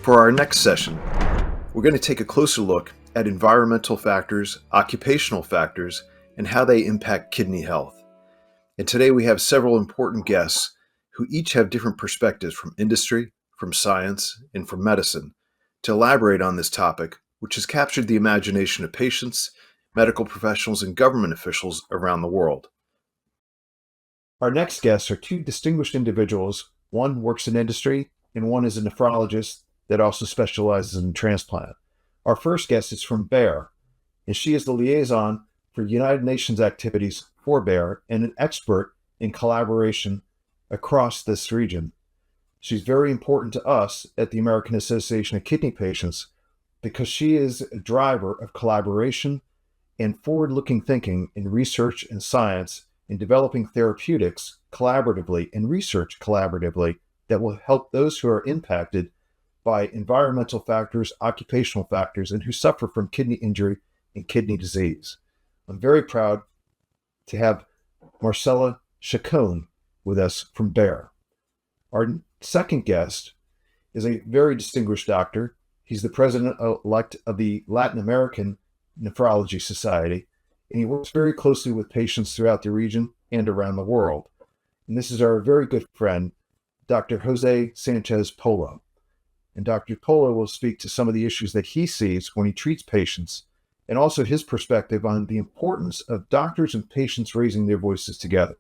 For our next session, we're going to take a closer look at environmental factors, occupational factors, and how they impact kidney health. And today we have several important guests who each have different perspectives from industry, from science, and from medicine to elaborate on this topic, which has captured the imagination of patients, medical professionals, and government officials around the world. Our next guests are two distinguished individuals. One works in industry, and one is a nephrologist that also specializes in transplant. Our first guest is from Bayer, and she is the liaison for United Nations activities for Bayer and an expert in collaboration across this region. She's very important to us at the American Association of Kidney Patients because she is a driver of collaboration and forward-looking thinking in research and science in developing therapeutics collaboratively and research collaboratively that will help those who are impacted by environmental factors, occupational factors, and who suffer from kidney injury and kidney disease. I'm very proud to have Marcela Chacón with us from Bayer. Our second guest is a very distinguished doctor. He's the president-elect of the Latin American Nephrology Society, and he works very closely with patients throughout the region and around the world. And this is our very good friend, Dr. Jose Sanchez Polo. And Dr. Polo will speak to some of the issues that he sees when he treats patients, and also his perspective on the importance of doctors and patients raising their voices together.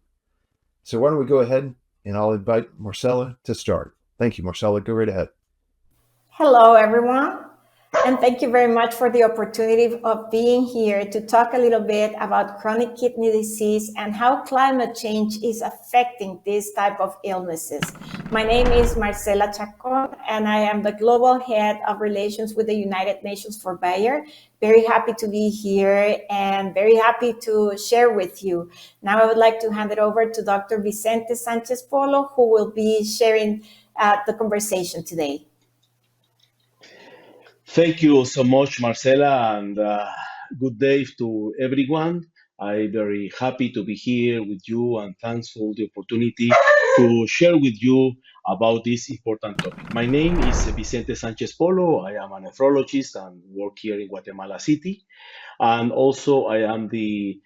So why don't we go ahead, and I'll invite Marcela to start. Thank you, Marcela. Go right ahead. Hello, everyone. And thank you very much for the opportunity of being here to talk a little bit about chronic kidney disease and how climate change is affecting this type of illnesses. My name is Marcela Chacón, and I am the Global Head of Relations with the United Nations for Bayer. Very happy to be here and very happy to share with you. Now I would like to hand it over to Dr. Vicente Sanchez Polo, who will be sharing the conversation today. Thank you so much, Marcela, and good day to everyone. I'm very happy to be here with you and thanks for the opportunity to share with you about this important topic. My name is Vicente Sanchez Polo. I am a nephrologist and work here in Guatemala City. And also I am the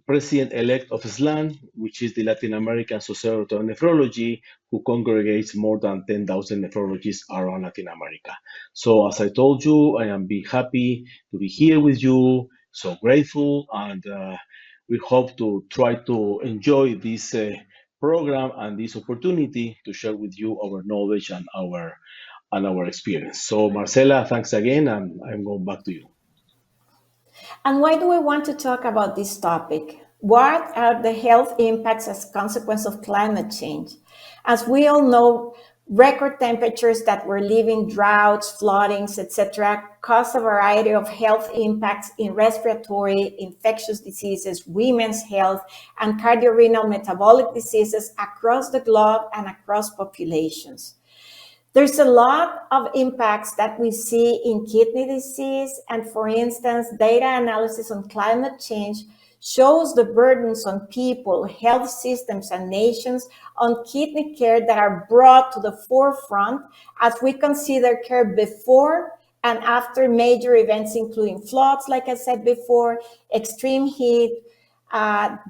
president-elect of SLAN, which is the Latin American Society of Nephrology, who congregates more than 10,000 nephrologists around Latin America. So as I told you, I am happy to be here with you, so grateful, and we hope to try to enjoy this program and this opportunity to share with you our knowledge and our experience. So Marcela, thanks again, and I'm going back to you. And why do we want to talk about this topic? What are the health impacts as a consequence of climate change? As we all know, record temperatures that we're living, droughts, floodings, etc., cause a variety of health impacts in respiratory, infectious diseases, women's health, and cardiorenal metabolic diseases across the globe and across populations. There's a lot of impacts that we see in kidney disease, and for instance, data analysis on climate change shows the burdens on people, health systems, and nations on kidney care that are brought to the forefront as we consider care before and after major events, including floods, like I said before, extreme heat,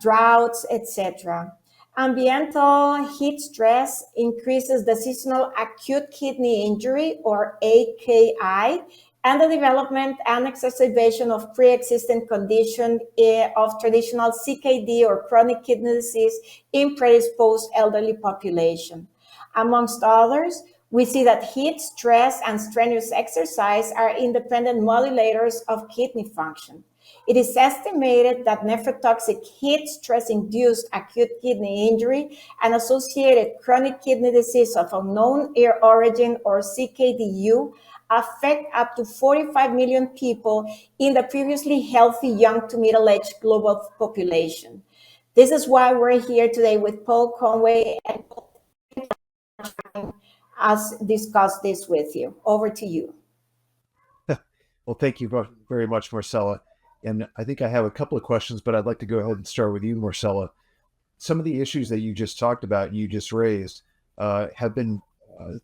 droughts, etc. Ambiental heat stress increases the seasonal acute kidney injury, or AKI, and the development and exacerbation of pre-existing condition of traditional CKD or chronic kidney disease in predisposed elderly population. Amongst others, we see that heat stress and strenuous exercise are independent modulators of kidney function. It is estimated that nephrotoxic heat stress-induced acute kidney injury and associated chronic kidney disease of unknown origin, or CKDU, affect up to 45 million people in the previously healthy young to middle-aged global population. This is why we're here today with Paul Conway and us discuss this with you. Over to you. Well, thank you very much, Marcela. And I think I have a couple of questions, but I'd like to go ahead and start with you, Marcela. Some of the issues that you just talked about, you just raised, have been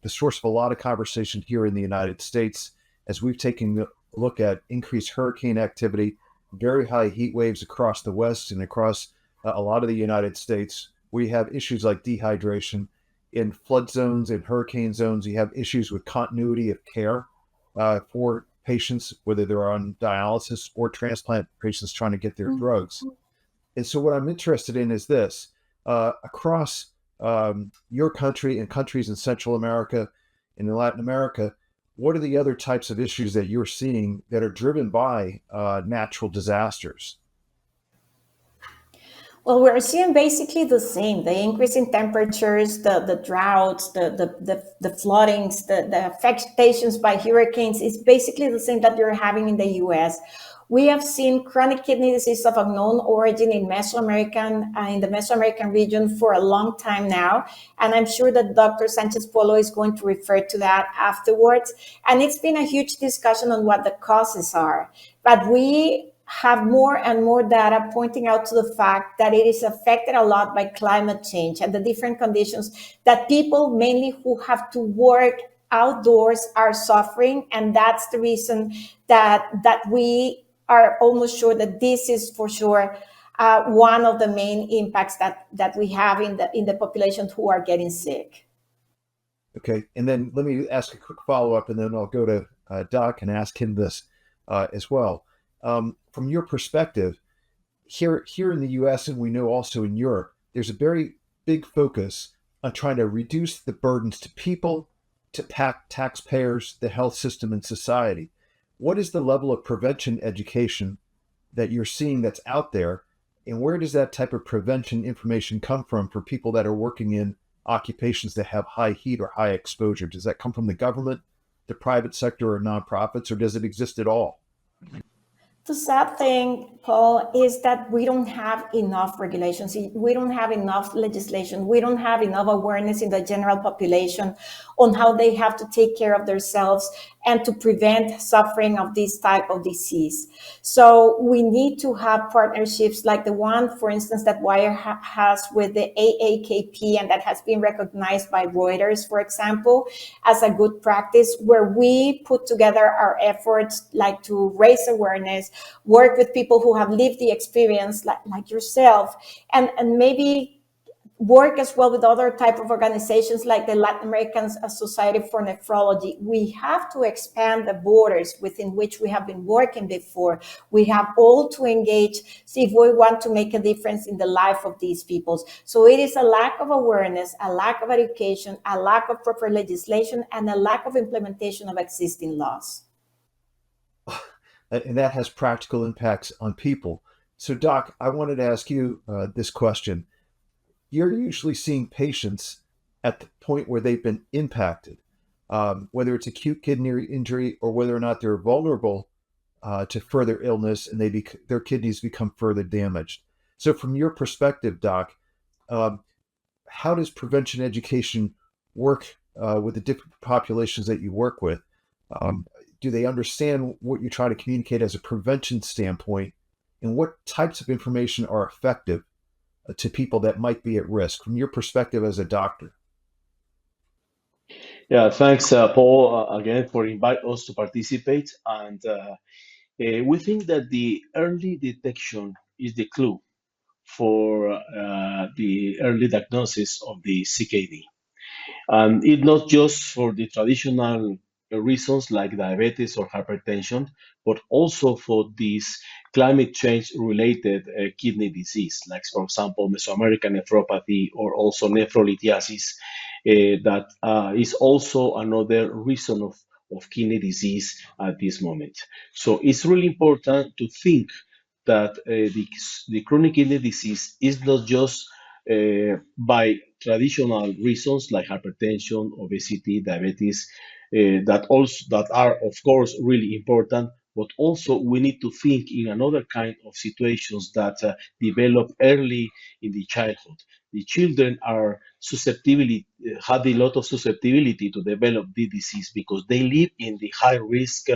the source of a lot of conversation here in the United States as we've taken a look at increased hurricane activity, very high heat waves across the West and across a lot of the United States. We have issues like dehydration in flood zones and hurricane zones. You have issues with continuity of care for patients, whether they're on dialysis or transplant patients trying to get their drugs. And so what I'm interested in is this, across your country and countries in Central America and in Latin America, what are the other types of issues that you're seeing that are driven by natural disasters? Well, we're seeing basically the same, the increase in temperatures, the droughts, the floodings, the affectations by hurricanes is basically the same that you're having in the US. We have seen chronic kidney disease of unknown origin in in the Mesoamerican region for a long time now. And I'm sure that Dr. Sanchez Polo is going to refer to that afterwards. And it's been a huge discussion on what the causes are. But we have more and more data pointing out to the fact that it is affected a lot by climate change and the different conditions that people mainly who have to work outdoors are suffering. And that's the reason that we are almost sure that this is for sure one of the main impacts that we have in the population who are getting sick. Okay, and then let me ask a quick follow-up, and then I'll go to Doc and ask him this as well. From your perspective, here in the US, and we know also in Europe, there's a very big focus on trying to reduce the burdens to people, to taxpayers, the health system, and society. What is the level of prevention education that you're seeing that's out there, and where does that type of prevention information come from for people that are working in occupations that have high heat or high exposure? Does that come from the government, the private sector, or nonprofits, or does it exist at all? The sad thing, Paul, is that we don't have enough regulations. We don't have enough legislation. We don't have enough awareness in the general population on how they have to take care of themselves and to prevent suffering of this type of disease. So we need to have partnerships like the one, for instance, that Wire has with the AAKP, and that has been recognized by Reuters, for example, as a good practice, where we put together our efforts like to raise awareness, work with people who have lived the experience like yourself, and maybe work as well with other type of organizations like the Latin American Society for Nephrology. We have to expand the borders within which we have been working before. We have all to engage, see if we want to make a difference in the life of these people. So it is a lack of awareness, a lack of education, a lack of proper legislation, and a lack of implementation of existing laws. And that has practical impacts on people. So Doc, I wanted to ask you this question. You're usually seeing patients at the point where they've been impacted, whether it's acute kidney injury or whether or not they're vulnerable to further illness and their kidneys become further damaged. So from your perspective, Doc, how does prevention education work with the different populations that you work with? Do they understand what you try to communicate as a prevention standpoint, and what types of information are effective to people that might be at risk from your perspective as a doctor? Yeah, thanks, Paul, again for inviting us to participate. And we think that the early detection is the clue for the early diagnosis of the CKD. And it's not just for the traditional reasons like diabetes or hypertension, but also for these climate change related kidney disease, like, for example, Mesoamerican nephropathy or also nephrolithiasis, that is also another reason of kidney disease at this moment. So it's really important to think that the chronic kidney disease is not just by traditional reasons like hypertension, obesity, diabetes, that are of course really important, but also we need to think in another kind of situations that develop early in the childhood. The children are have a lot of susceptibility to develop the disease because they live in the high risk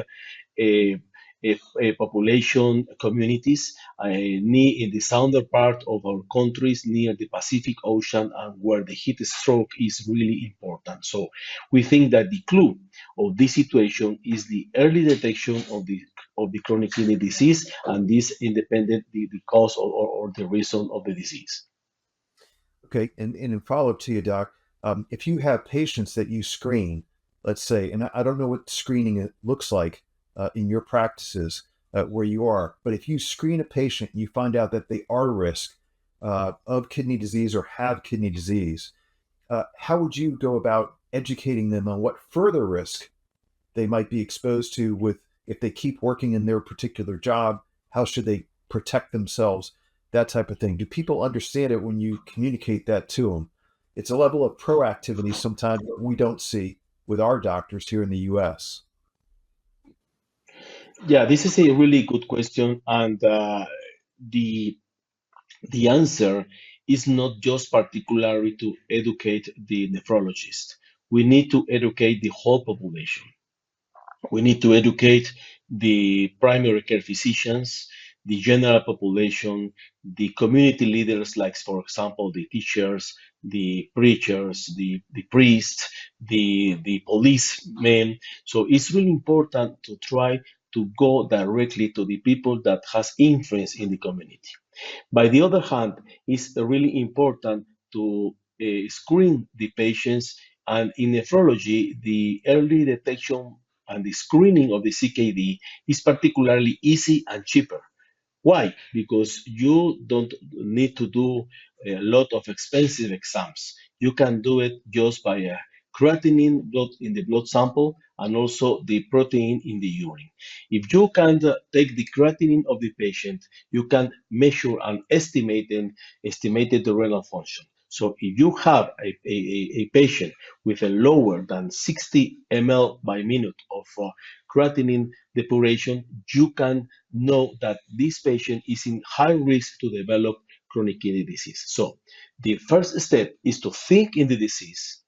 population communities in the southern part of our countries near the Pacific Ocean and where the heat stroke is really important. So we think that the clue of this situation is the early detection of the chronic kidney disease, and this independent the cause or the reason of the disease. Okay, and in follow-up to you, Doc, if you have patients that you screen, let's say, and I don't know what screening looks like in your practices where you are, but if you screen a patient and you find out that they are at risk of kidney disease or have kidney disease, how would you go about educating them on what further risk they might be exposed to with if they keep working in their particular job? How should they protect themselves? That type of thing. Do people understand it when you communicate that to them? It's a level of proactivity sometimes that we don't see with our doctors here in the US. Yeah, this is a really good question, and the answer is not just particularly to educate the nephrologist. We need to educate the whole population. We need to educate the primary care physicians, the general population, the community leaders, like, for example, the teachers, the preachers, the priests, the policemen. So it's really important to try to go directly to the people that has influence in the community. By the other hand, it's really important to screen the patients, and in nephrology, the early detection and the screening of the CKD is particularly easy and cheaper. Why? Because you don't need to do a lot of expensive exams. You can do it just by a creatinine blood in the blood sample and also the protein in the urine. If you can take the creatinine of the patient, you can measure and estimate the renal function. So if you have a patient with a lower than 60 ml by minute of creatinine depuration, you can know that this patient is in high risk to develop chronic kidney disease. So the first step is to think in the disease.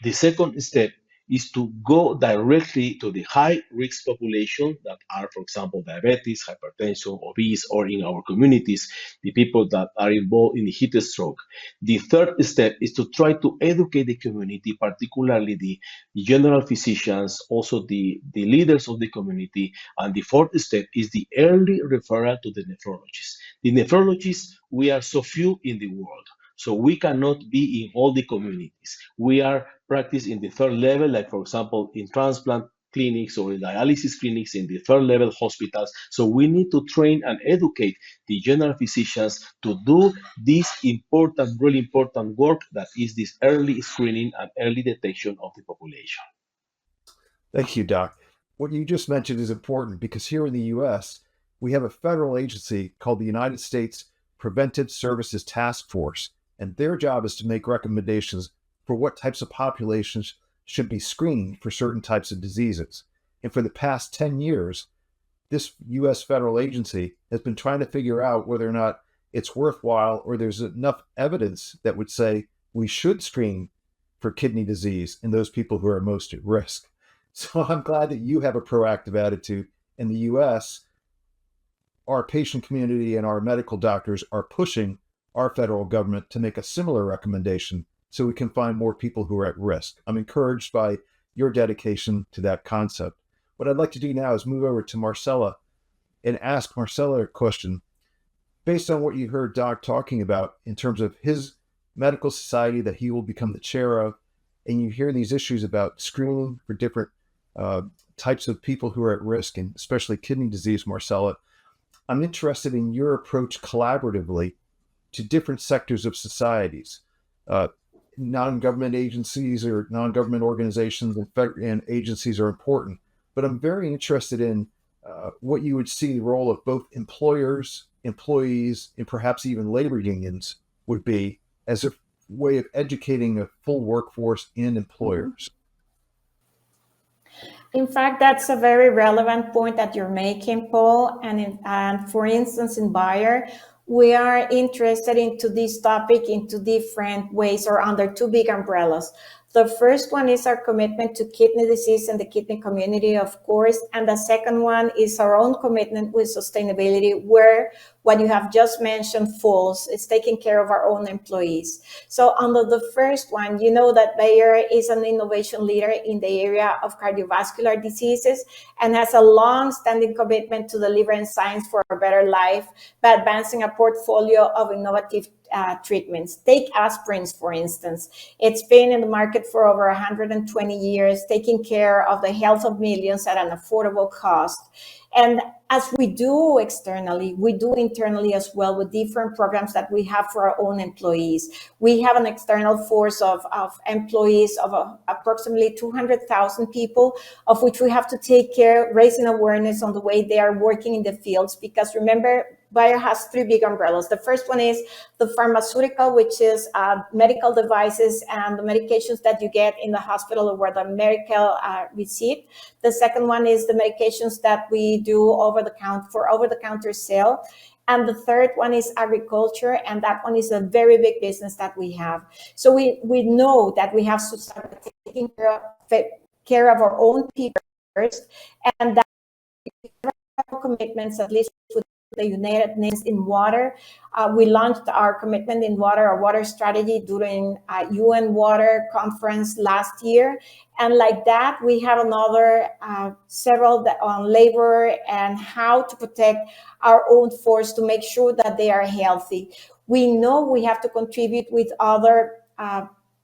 The second step is to go directly to the high risk population that are, for example, diabetes, hypertension, obese, or in our communities, the people that are involved in the heat stroke. The third step is to try to educate the community, particularly the general physicians, also the leaders of the community. And the fourth step is the early referral to the nephrologist. The nephrologists, we are so few in the world. So we cannot be in all the communities. We are practiced in the third level, like, for example, in transplant clinics or in dialysis clinics in the third level hospitals. So we need to train and educate the general physicians to do this important, really important work that is this early screening and early detection of the population. Thank you, Doc. What you just mentioned is important because here in the US, we have a federal agency called the United States Preventive Services Task Force, and their job is to make recommendations for what types of populations should be screened for certain types of diseases. And for the past 10 years, this US federal agency has been trying to figure out whether or not it's worthwhile or there's enough evidence that would say we should screen for kidney disease in those people who are most at risk. So I'm glad that you have a proactive attitude. In the US, our patient community and our medical doctors are pushing our federal government to make a similar recommendation so we can find more people who are at risk. I'm encouraged by your dedication to that concept. What I'd like to do now is move over to Marcela and ask Marcela a question. Based on what you heard Doc talking about in terms of his medical society that he will become the chair of, and you hear these issues about screening for different types of people who are at risk, and especially kidney disease, Marcela, I'm interested in your approach collaboratively to different sectors of societies. Non-government agencies or non-government organizations and agencies are important, but I'm very interested in what you would see the role of both employers, employees, and perhaps even labor unions would be as a way of educating a full workforce and employers. In fact, that's a very relevant point that you're making, Paul. And for instance, in Bayer, we are interested into this topic into different ways or under two big umbrellas. The first one is our commitment to kidney disease and the kidney community, of course. And the second one is our own commitment with sustainability, where what you have just mentioned falls. It's taking care of our own employees. So under the first one, you know that Bayer is an innovation leader in the area of cardiovascular diseases and has a long-standing commitment to delivering science for a better life by advancing a portfolio of innovative treatments. Take aspirins, for instance. It's been in the market for over 120 years, taking care of the health of millions at an affordable cost. And as we do externally, we do internally as well with different programs that we have for our own employees. We have an external force of employees of approximately 200,000 people, of which we have to take care, raising awareness on the way they are working in the fields. Because remember, Bayer has three big umbrellas. The first one is the pharmaceutical, which is medical devices and the medications that you get in the hospital or where the medical receipt. The second one is the medications that we do over-the-counter sale. And the third one is agriculture, and that one is a very big business that we have. So we know that we have to start taking care of our own people first, and that commitments, at least with the United Nations in water. We launched our commitment in water, our water strategy during UN Water Conference last year. And like that, we have another several on labor and how to protect our own force to make sure that they are healthy. We know we have to contribute with other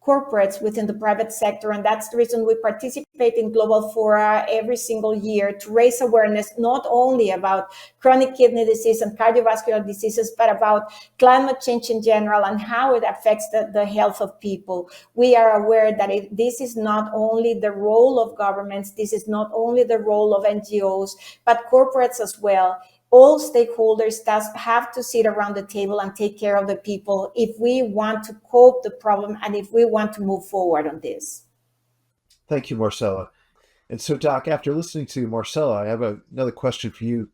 corporates within the private sector, and that's the reason we participate in global fora every single year to raise awareness not only about chronic kidney disease and cardiovascular diseases, but about climate change in general and how it affects the health of people. We are aware that this is not only the role of governments, this is not only the role of NGOs, but corporates as well. All stakeholders have to sit around the table and take care of the people if we want to cope the problem and if we want to move forward on this. Thank you, Marcela. And so, Doc, after listening to Marcela, I have another question for you.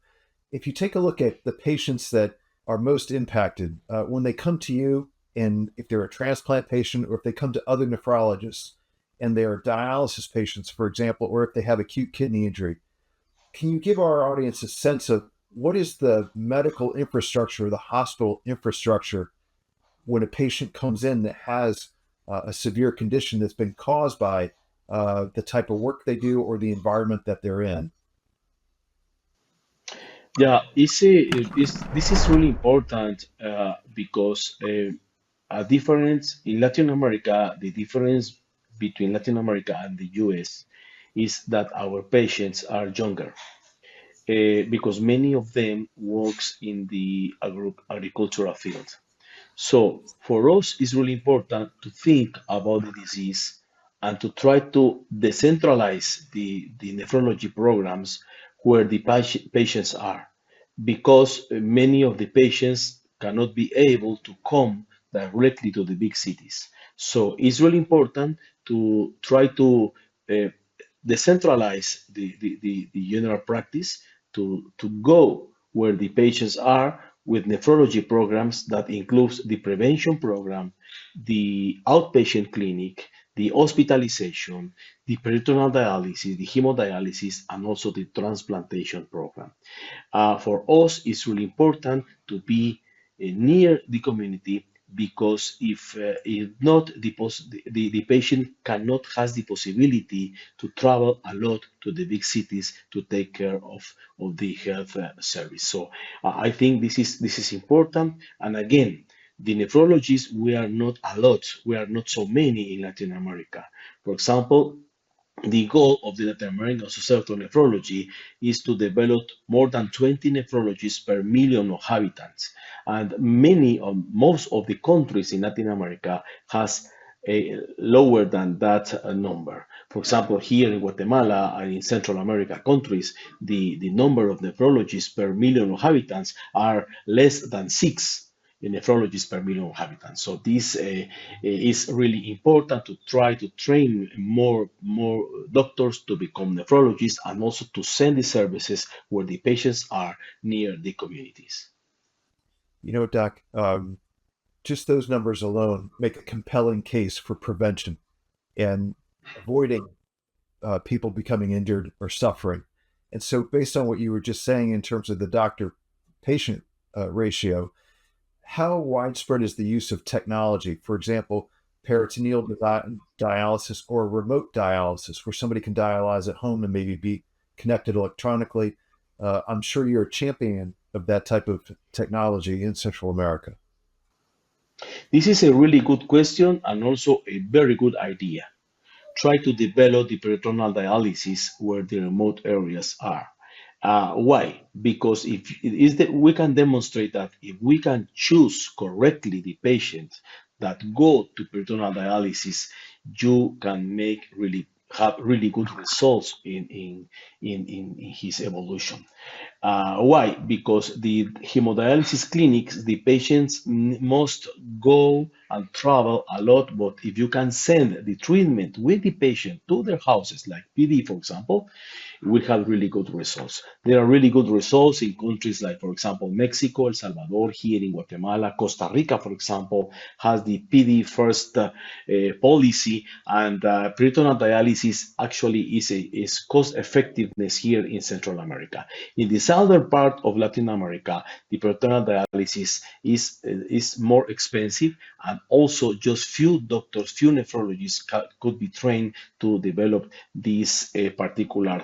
If you take a look at the patients that are most impacted, when they come to you, and if they're a transplant patient or if they come to other nephrologists and they are dialysis patients, for example, or if they have acute kidney injury, can you give our audience a sense of what is the medical infrastructure, the hospital infrastructure, when a patient comes in that has a severe condition that's been caused by the type of work they do or the environment that they're in? Yeah, this is really important because a difference in Latin America, the difference between Latin America and the US is that our patients are younger. Because many of them works in the agricultural field. So for us, it's really important to think about the disease and to try to decentralize the nephrology programs where the patients are, because many of the patients cannot be able to come directly to the big cities. So it's really important to try to uh, decentralize the general practice to go where the patients are with nephrology programs that includes the prevention program, the outpatient clinic, the hospitalization, the peritoneal dialysis, the hemodialysis, and also the transplantation program. For us, it's really important to be near the community, because if not, the patient cannot has the possibility to travel a lot to the big cities to take care of the health service. So I think this is important. And again, the nephrologists, we are not a lot, we are not so many in Latin America. For example, the goal of the Latin American Society of Nephrology is to develop more than 20 nephrologists per million of inhabitants. And most of the countries in Latin America has a lower than that number. For example, here in Guatemala and in Central America countries, the number of nephrologists per million of inhabitants are less than 6 nephrologists per million inhabitants. So this is really important to try to train more doctors to become nephrologists, and also to send the services where the patients are near the communities. You know, Doc, just those numbers alone make a compelling case for prevention. and avoiding people becoming injured or suffering. And so based on what you were just saying in terms of the doctor-patient ratio, how widespread is the use of technology? For example, peritoneal dialysis or remote dialysis, where somebody can dialyze at home and maybe be connected electronically. I'm sure you're a champion of that type of technology in Central America. This is a really good question and also a very good idea. Try to develop the peritoneal dialysis where the remote areas are. Why? Because we can demonstrate that if we can choose correctly the patients that go to peritoneal dialysis, you can have really good results in his evolution. Why? Because the hemodialysis clinics, the patients must go and travel a lot, but if you can send the treatment with the patient to their houses, like PD, for example, we have really good results. There are really good results in countries like, for example, Mexico, El Salvador, here in Guatemala. Costa Rica, for example, has the PD first policy, and peritoneal dialysis actually is cost effectiveness here in Central America. In the southern part of Latin America, the peritoneal dialysis is more expensive, and also just few doctors, few nephrologists could be trained to develop this particular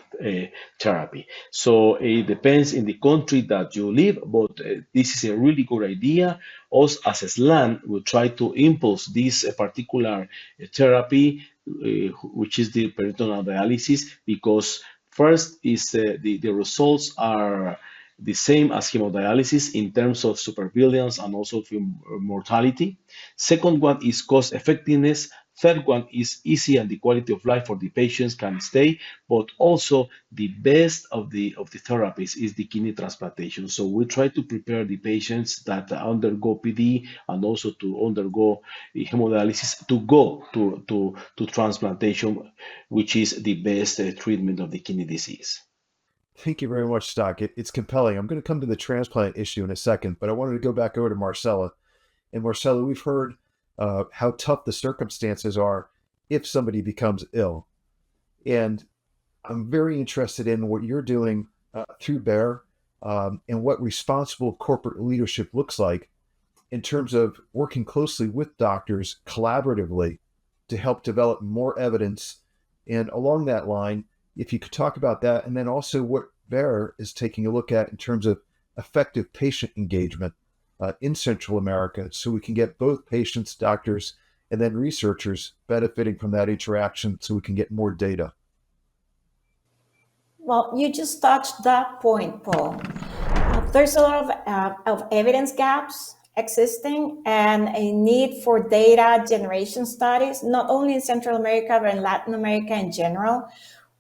therapy. So it depends in the country that you live, but this is a really good idea. Us as a SLAN will try to impulse this particular therapy, which is the peritoneal dialysis, because first is the results are the same as hemodialysis in terms of supervillains and also mortality. Second one is cost effectiveness. Third one is easy and the quality of life for the patients can stay, but also the best of the therapies is the kidney transplantation. So we try to prepare the patients that undergo PD and also to undergo hemodialysis to go to transplantation, which is the best treatment of the kidney disease. Thank you very much, Stock. It's compelling. I'm going to come to the transplant issue in a second, but I wanted to go back over to Marcela. And Marcela, we've heard how tough the circumstances are if somebody becomes ill. And I'm very interested in what you're doing through BEAR and what responsible corporate leadership looks like in terms of working closely with doctors collaboratively to help develop more evidence. And along that line, if you could talk about that, and then also what BEAR is taking a look at in terms of effective patient engagement in Central America, so we can get both patients, doctors, and then researchers benefiting from that interaction so we can get more data. Well, you just touched that point, Paul. There's a lot of evidence gaps existing and a need for data generation studies, not only in Central America, but in Latin America in general.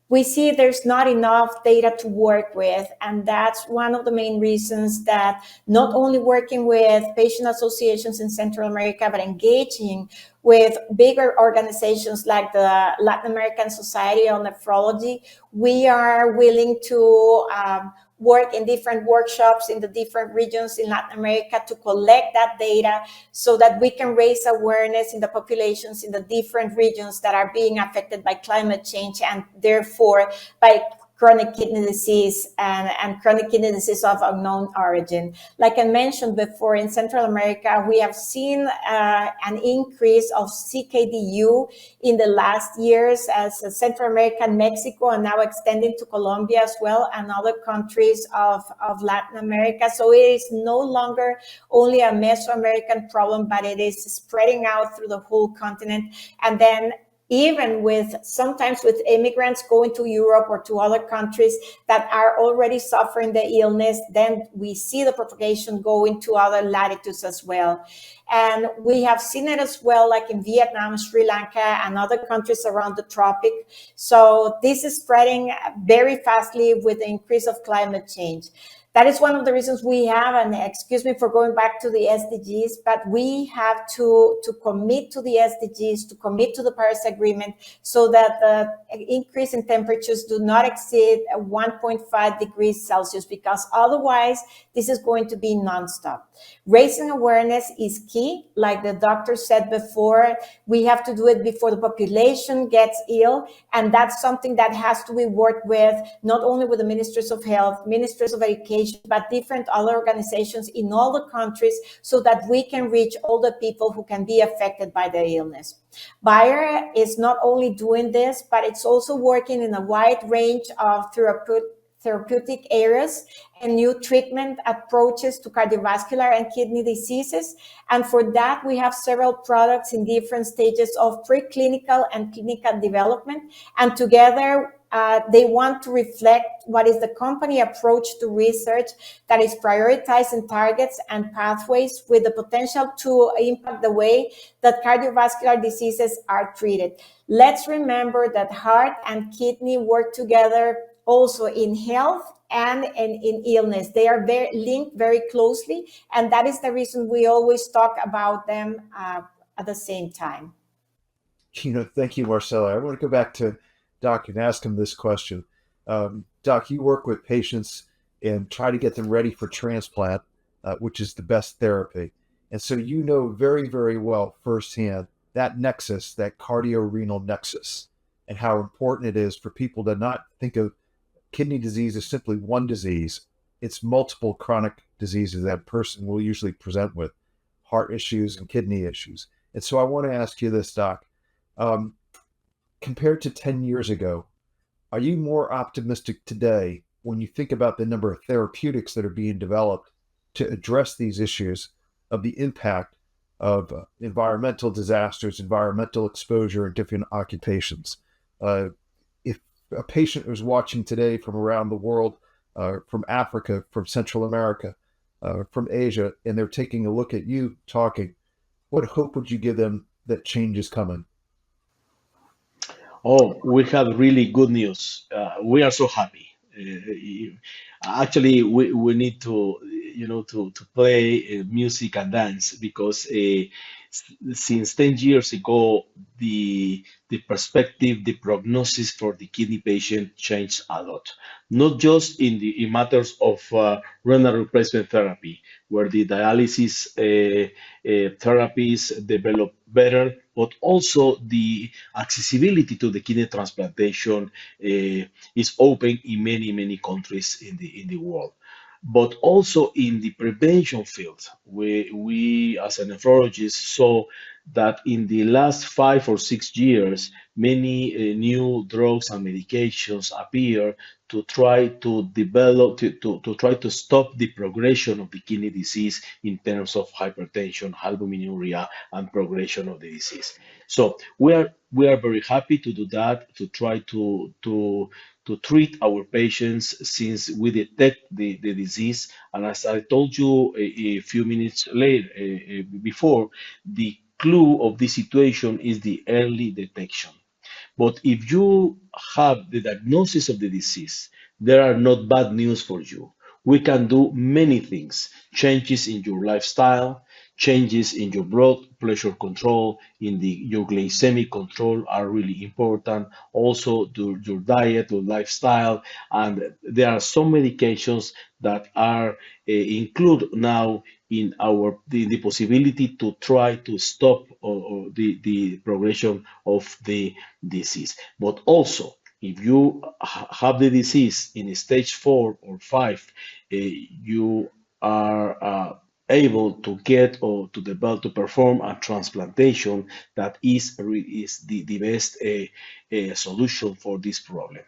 We see there's not enough data to work with, and that's one of the main reasons that not only working with patient associations in Central America, but engaging with bigger organizations like the Latin American Society on Nephrology, we are willing to work in different workshops in the different regions in Latin America to collect that data so that we can raise awareness in the populations in the different regions that are being affected by climate change and therefore by chronic kidney disease and chronic kidney disease of unknown origin. Like I mentioned before, in Central America, we have seen an increase of CKDU in the last years as Central America and Mexico, and now extending to Colombia as well, and other countries of Latin America. So it is no longer only a Mesoamerican problem, but it is spreading out through the whole continent. And then even sometimes with immigrants going to Europe or to other countries that are already suffering the illness, then we see the propagation go into other latitudes as well. And we have seen it as well, like in Vietnam, Sri Lanka, and other countries around the tropic. So this is spreading very fastly with the increase of climate change. That is one of the reasons we have, and excuse me for going back to the SDGs, but we have to commit to the SDGs, to commit to the Paris Agreement, so that the increase in temperatures do not exceed 1.5 degrees Celsius, because otherwise this is going to be nonstop. Raising awareness is key. Like the doctor said before, we have to do it before the population gets ill, and that's something that has to be worked with, not only with the ministers of health, ministers of education, but different other organizations in all the countries, so that we can reach all the people who can be affected by the illness. Bayer is not only doing this, but it's also working in a wide range of therapeutic areas and new treatment approaches to cardiovascular and kidney diseases. And for that, we have several products in different stages of preclinical and clinical development. And together, they want to reflect what is the company approach to research that is prioritizing targets and pathways with the potential to impact the way that cardiovascular diseases are treated. Let's remember that heart and kidney work together also in health and in illness. They are linked very closely, and that is the reason we always talk about them at the same time. Thank you, Marcela. I want to go back to Doc and ask him this question. Doc, you work with patients and try to get them ready for transplant, which is the best therapy. And so you know very, very well firsthand that nexus, that cardio-renal nexus, and how important it is for people to not think of kidney disease as simply one disease. It's multiple chronic diseases that a person will usually present with, heart issues and kidney issues. And so I want to ask you this, Doc. Compared to 10 years ago, are you more optimistic today when you think about the number of therapeutics that are being developed to address these issues of the impact of environmental disasters, environmental exposure in different occupations? If a patient was watching today from around the world, from Africa, from Central America, from Asia, and they're taking a look at you talking, what hope would you give them that change is coming? Oh, we have really good news. We are so happy. Actually, we need to, to play music and dance because since 10 years ago, the perspective, the prognosis for the kidney patient changed a lot. Not just in matters of renal replacement therapy, where the dialysis therapies develop better, but also the accessibility to the kidney transplantation is open in many countries in the world. But also in the prevention field, we as a nephrologist saw that in the last 5 or 6 years, many new drugs and medications appear to try to develop, to try to stop the progression of the kidney disease in terms of hypertension, albuminuria, and progression of the disease. So we are very happy to do that, to try to treat our patients since we detect the disease. And as I told you a few minutes later, before, the clue of this situation is the early detection. But if you have the diagnosis of the disease, there are not bad news for you. We can do many things, changes in your lifestyle, changes in your blood pressure control, your glycemic control are really important. Also, your diet, your lifestyle, and there are some medications that are included now in the possibility to try to stop or the progression of the disease. But also, if you have the disease in stage 4 or 5, you are able to get or to develop to perform a transplantation that is the best solution for this problem.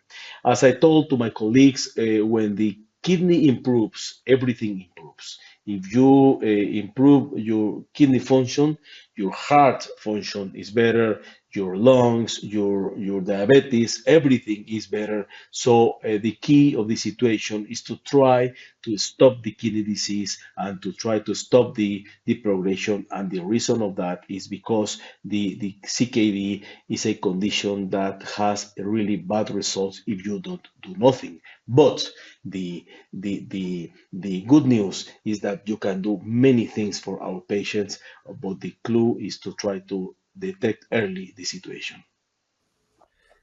As I told to my colleagues, when the kidney improves, everything improves. If you improve your kidney function, your heart function is better, your lungs, your diabetes, everything is better. So the key of the situation is to try to stop the kidney disease and to try to stop the progression. And the reason of that is because the CKD is a condition that has really bad results if you don't do nothing. But the good news is that you can do many things for our patients, but the clue is to try to detect early the situation.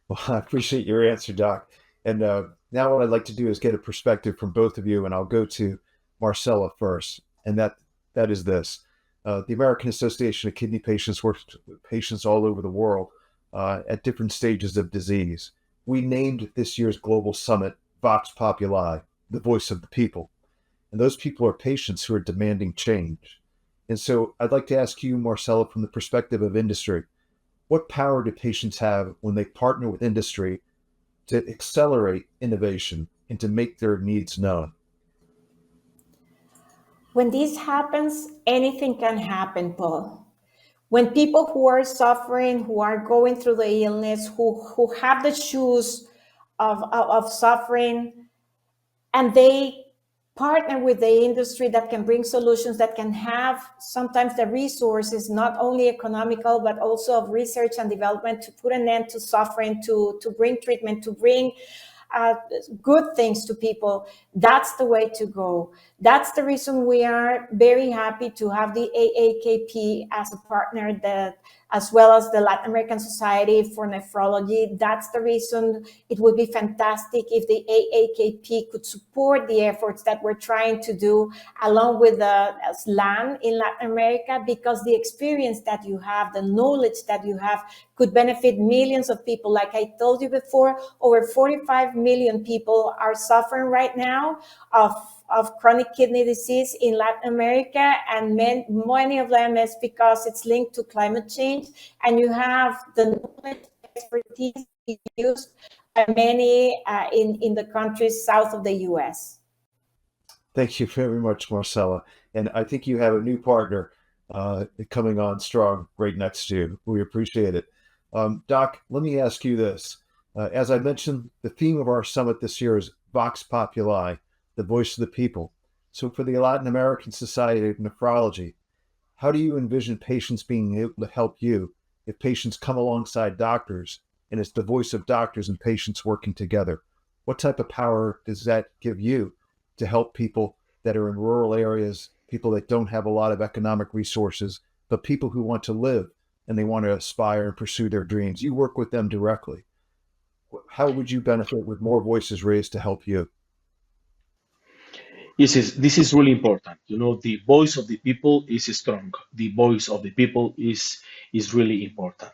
Well, I appreciate your answer, Doc. And now what I'd like to do is get a perspective from both of you, and I'll go to Marcela first. And that is this. The American Association of Kidney Patients works with patients all over the world at different stages of disease. We named this year's global summit Vox Populi, the voice of the people. And those people are patients who are demanding change. And so I'd like to ask you, Marcela, from the perspective of industry, what power do patients have when they partner with industry to accelerate innovation and to make their needs known? When this happens, anything can happen, Paul. When people who are suffering, who are going through the illness, who have the shoes of suffering, and they partner with the industry that can bring solutions, that can have sometimes the resources, not only economical, but also of research and development to put an end to suffering, to bring treatment, to bring good things to people. That's the way to go. That's the reason we are very happy to have the AAKP as a partner, that as well as the Latin American Society for Nephrology. That's the reason it would be fantastic if the AAKP could support the efforts that we're trying to do along with the SLAN in Latin America, because the experience that you have, the knowledge that you have, could benefit millions of people. Like I told you before, over 45 million people are suffering right now of chronic kidney disease in Latin America, and many of them is because it's linked to climate change, and you have the knowledge, expertise used by many in the countries south of the US. Thank you very much, Marcela. And I think you have a new partner coming on strong right next to you. We appreciate it. Doc, let me ask you this. As I mentioned, the theme of our summit this year is Vox Populi, the voice of the people. So for the Latin American Society of Nephrology, how do you envision patients being able to help you if patients come alongside doctors and it's the voice of doctors and patients working together? What type of power does that give you to help people that are in rural areas, people that don't have a lot of economic resources, but people who want to live and they want to aspire and pursue their dreams? You work with them directly. How would you benefit with more voices raised to help you? This is really important. You know, the voice of the people is strong. The voice of the people is really important.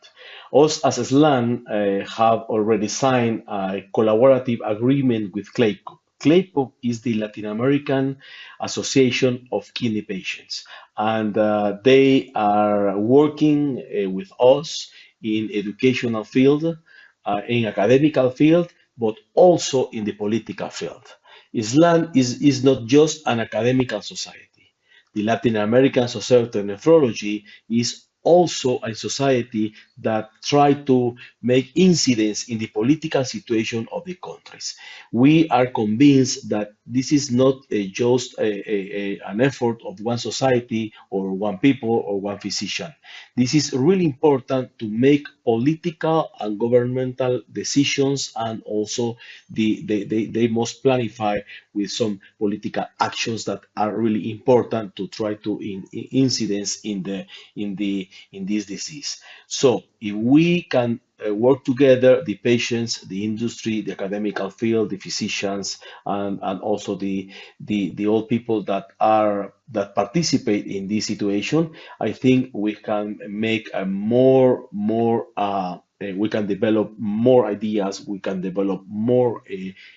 Us as SLAN have already signed a collaborative agreement with CLAPCO. CLAPCO is the Latin American Association of Kidney Patients, and they are working with us in educational field, in academical field, but also in the political field. Islam is not just an academical society. The Latin American Society of Nephrology is also a society that try to make incidents in the political situation of the countries. We are convinced that this is not just an effort of one society or one people or one physician. This is really important to make political and governmental decisions, and also they must planify with some political actions that are really important to try to incidence in this disease. So if we can work together, the patients, the industry, the academical field, the physicians, and also the old people that participate in this situation, I think we can make a more we can develop more ideas, we can develop more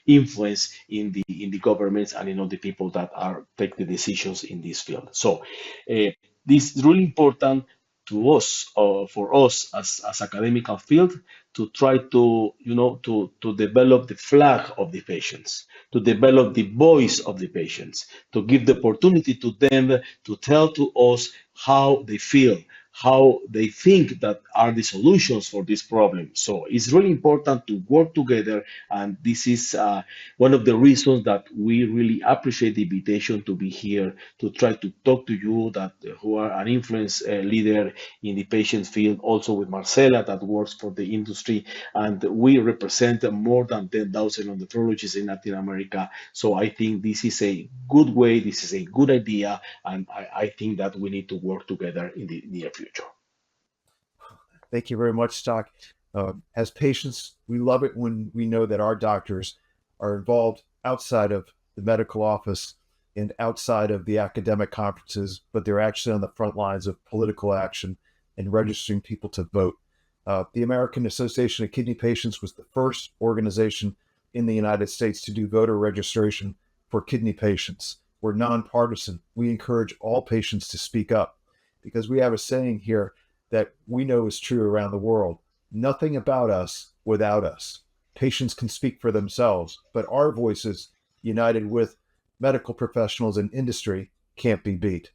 influence in the governments and in all the people that are take the decisions in this field. So this is really important to us, for us as academical field, to try to to develop the flag of the patients, to develop the voice of the patients, to give the opportunity to them to tell to us how they feel, how they think that are the solutions for this problem. So it's really important to work together, and this is one of the reasons that we really appreciate the invitation to be here to try to talk to you that who are an influence leader in the patient field, also with Marcela that works for the industry, and we represent more than 10,000 nephrologists in Latin America. So I think this is a good way, this is a good idea, and I think that we need to work together in the near future. Thank you very much, Doc. As patients, we love it when we know that our doctors are involved outside of the medical office and outside of the academic conferences, but they're actually on the front lines of political action and registering people to vote. The American Association of Kidney Patients was the first organization in the United States to do voter registration for kidney patients. We're nonpartisan. We encourage all patients to speak up because we have a saying here that we know is true around the world. Nothing about us without us. Patients can speak for themselves, but our voices, united with medical professionals and industry, can't be beat.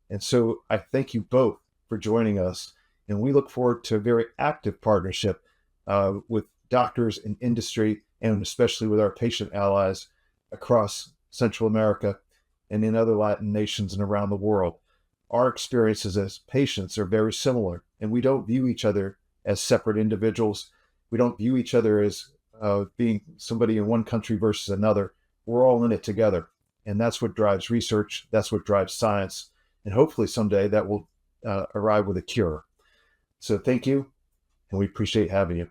And so I thank you both for joining us, and we look forward to a very active partnership with doctors and industry, and especially with our patient allies across Central America and in other Latin nations and around the world. Our experiences as patients are very similar, and we don't view each other as separate individuals. We don't view each other as being somebody in one country versus another. We're all in it together, and that's what drives research. That's what drives science, and hopefully someday that will arrive with a cure. So thank you, and we appreciate having you.